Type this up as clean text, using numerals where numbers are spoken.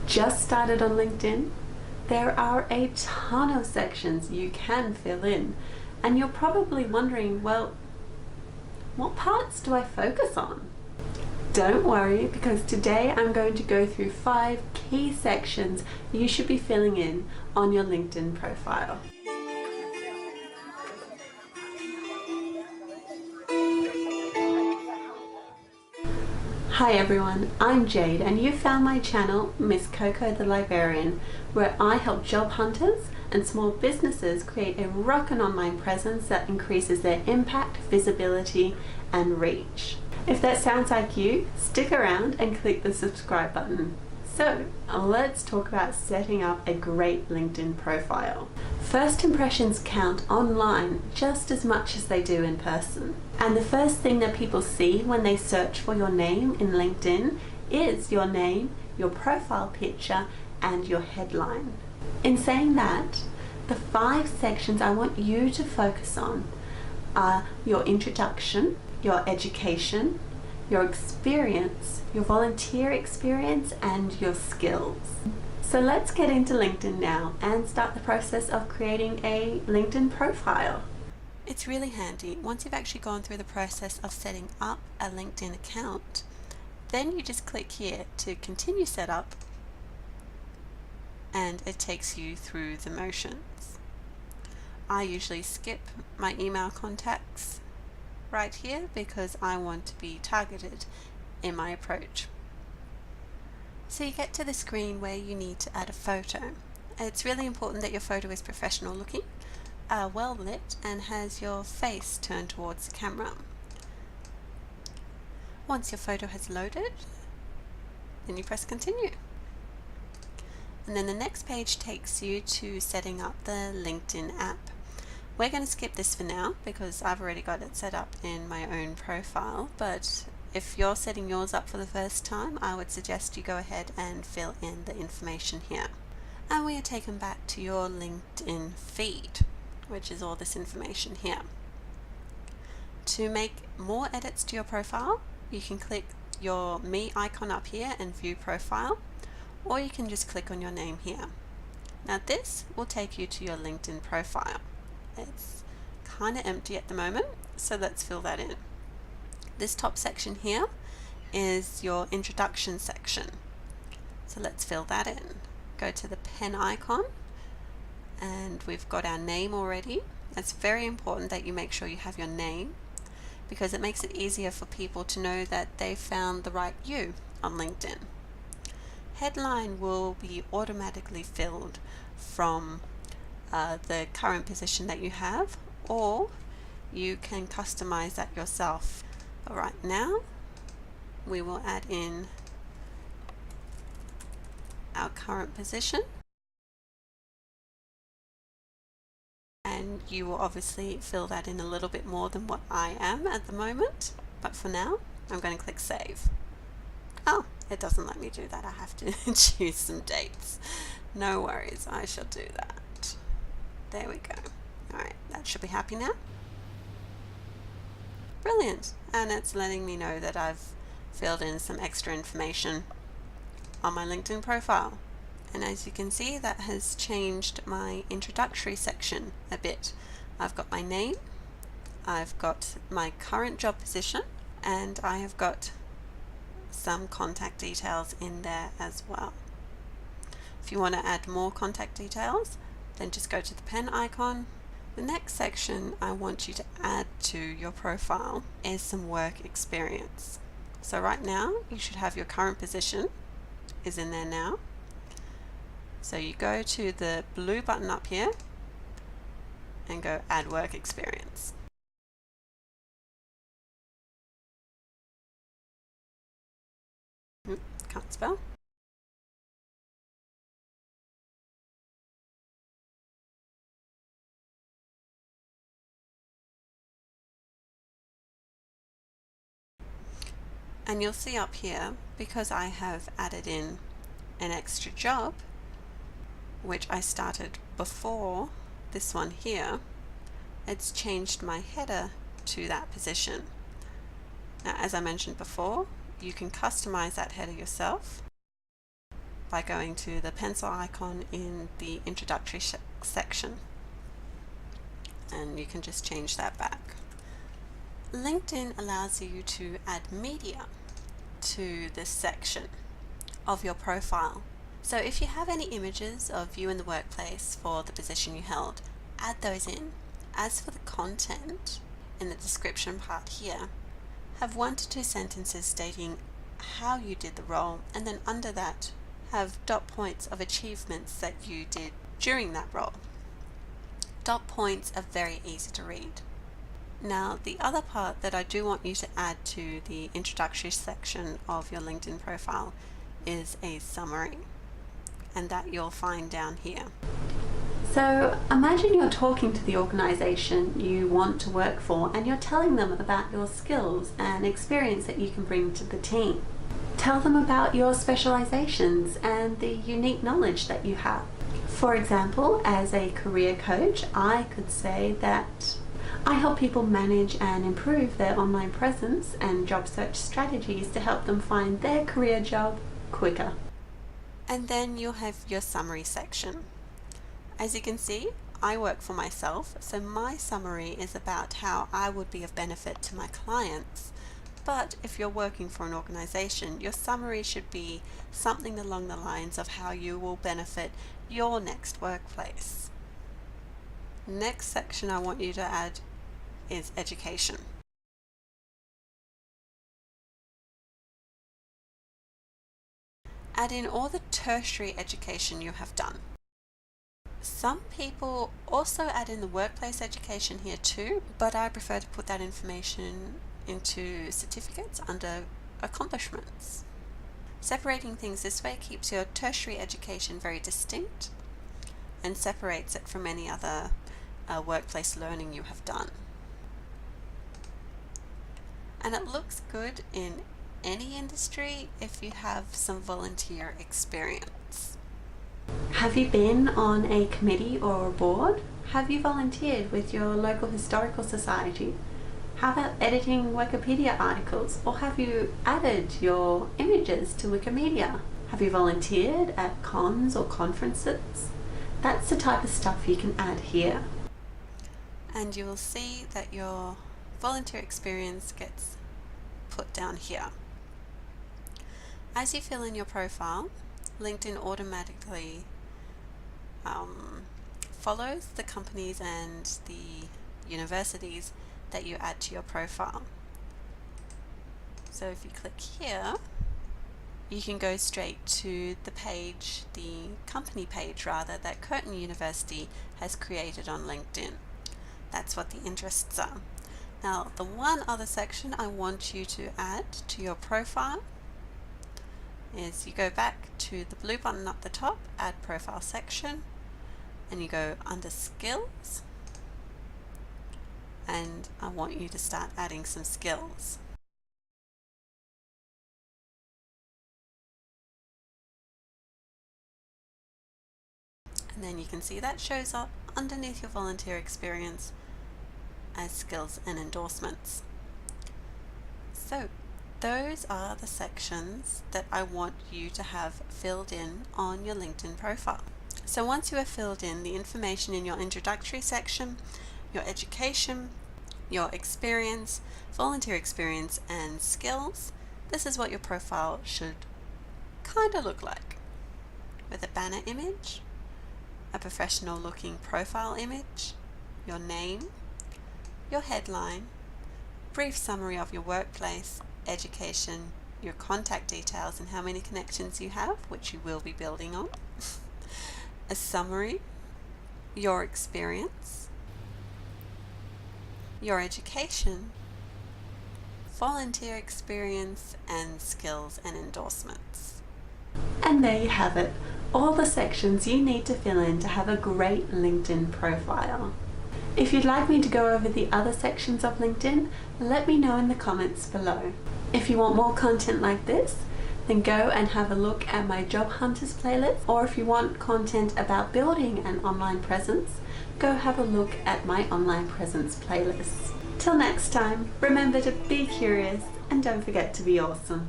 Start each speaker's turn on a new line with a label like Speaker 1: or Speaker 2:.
Speaker 1: Just started on LinkedIn? There are a ton of sections you can fill in, and you're probably wondering, well, what parts do I focus on? Don't worry, because today I'm going to go through 5 key sections you should be filling in on your LinkedIn profile. Hi everyone, I'm Jade and you found my channel Misskoko the Librarian, where I help job hunters and small businesses create a rockin' online presence that increases their impact, visibility and reach. If that sounds like you, stick around and click the subscribe button. So let's talk about setting up a great LinkedIn profile. First impressions count online just as much as they do in person. And the first thing that people see when they search for your name in LinkedIn is your name, your profile picture, and your headline. In saying that, the 5 sections I want you to focus on are your introduction, your education, your experience, your volunteer experience, and your skills. So let's get into LinkedIn now and start the process of creating a LinkedIn profile. It's really handy once you've actually gone through the process of setting up a LinkedIn account, then you just click here to continue setup and it takes you through the motions. I usually skip my email contacts right here because I want to be targeted in my approach. So you get to the screen where you need to add a photo. It's really important that your photo is professional looking, well lit, and has your face turned towards the camera. Once your photo has loaded, then you press continue. And then the next page takes you to setting up the LinkedIn app. We're going to skip this for now because I've already got it set up in my own profile, but if you're setting yours up for the first time, I would suggest you go ahead and fill in the information here. And we are taken back to your LinkedIn feed, which is all this information here. To make more edits to your profile, you can click your me icon up here and view profile, or you can just click on your name here. Now this will take you to your LinkedIn profile. It's kind of empty at the moment, so let's fill that in. This top section here is your introduction section. So let's fill that in. Go to the pen icon and we've got our name already. It's very important that you make sure you have your name because it makes it easier for people to know that they found the right you on LinkedIn. Headline will be automatically filled from the current position that you have, or you can customize that yourself. But right now we will add in our current position, and you will obviously fill that in a little bit more than what I am at the moment, but for now I'm going to click save. Oh, it doesn't let me do that. I have to choose some dates. No worries, I shall do that. There we go. Alright, that should be happy now. Brilliant, and it's letting me know that I've filled in some extra information on my LinkedIn profile. And as you can see, that has changed my introductory section a bit. I've got my name, I've got my current job position, and I have got some contact details in there as well. If you want to add more contact details, then just go to the pen icon. The next section I want you to add to your profile is some work experience. So right now you should have your current position is in there now. So you go to the blue button up here and go add work experience. Can't spell. And you'll see up here, because I have added in an extra job, which I started before this one here, it's changed my header to that position. Now, as I mentioned before, you can customize that header yourself. by going to the pencil icon in the introductory section, and you can just change that back. LinkedIn allows you to add media to this section of your profile. So if you have any images of you in the workplace for the position you held, add those in. As for the content, in the description part here, have 1 to 2 sentences stating how you did the role, and then under that have dot points of achievements that you did during that role. Dot points are very easy to read. Now, the other part that I do want you to add to the introductory section of your LinkedIn profile is a summary, and that you'll find down here. So imagine you're talking to the organisation you want to work for, and you're telling them about your skills and experience that you can bring to the team. Tell them about your specialisations and the unique knowledge that you have. For example, as a career coach, I could say that I help people manage and improve their online presence and job search strategies to help them find their career job quicker. And then you'll have your summary section. As you can see, I work for myself, so my summary is about how I would be of benefit to my clients. But if you're working for an organisation, your summary should be something along the lines of how you will benefit your next workplace. Next section I want you to add is education. Add in all the tertiary education you have done. Some people also add in the workplace education here too, but I prefer to put that information into certificates under accomplishments. Separating things this way keeps your tertiary education very distinct and separates it from any other workplace learning you have done. And it looks good in any industry if you have some volunteer experience. Have you been on a committee or a board? Have you volunteered with your local historical society? How about editing Wikipedia articles? Or have you added your images to Wikimedia? Have you volunteered at cons or conferences? That's the type of stuff you can add here. And you will see that your volunteer experience gets put down here. As you fill in your profile, LinkedIn automatically follows the companies and the universities that you add to your profile. So if you click here, you can go straight to the page, the company page rather, that Curtin University has created on LinkedIn. That's what the interests are. Now, the one other section I want you to add to your profile is you go back to the blue button up the top, add profile section, and you go under skills, and I want you to start adding some skills. And then you can see that shows up underneath your volunteer experience as skills and endorsements. So those are the sections that I want you to have filled in on your LinkedIn profile. So once you have filled in the information in your introductory section, your education, your experience, volunteer experience, and skills, this is what your profile should kind of look like. With a banner image, a professional looking profile image, your name, your headline, brief summary of your workplace, education, your contact details and how many connections you have, which you will be building on, a summary, your experience, your education, volunteer experience, and skills and endorsements. And there you have it, all the sections you need to fill in to have a great LinkedIn profile. If you'd like me to go over the other sections of LinkedIn, let me know in the comments below. If you want more content like this, then go and have a look at my Job Hunters playlist, or if you want content about building an online presence, go have a look at my online presence playlist. Till next time, remember to be curious and don't forget to be awesome.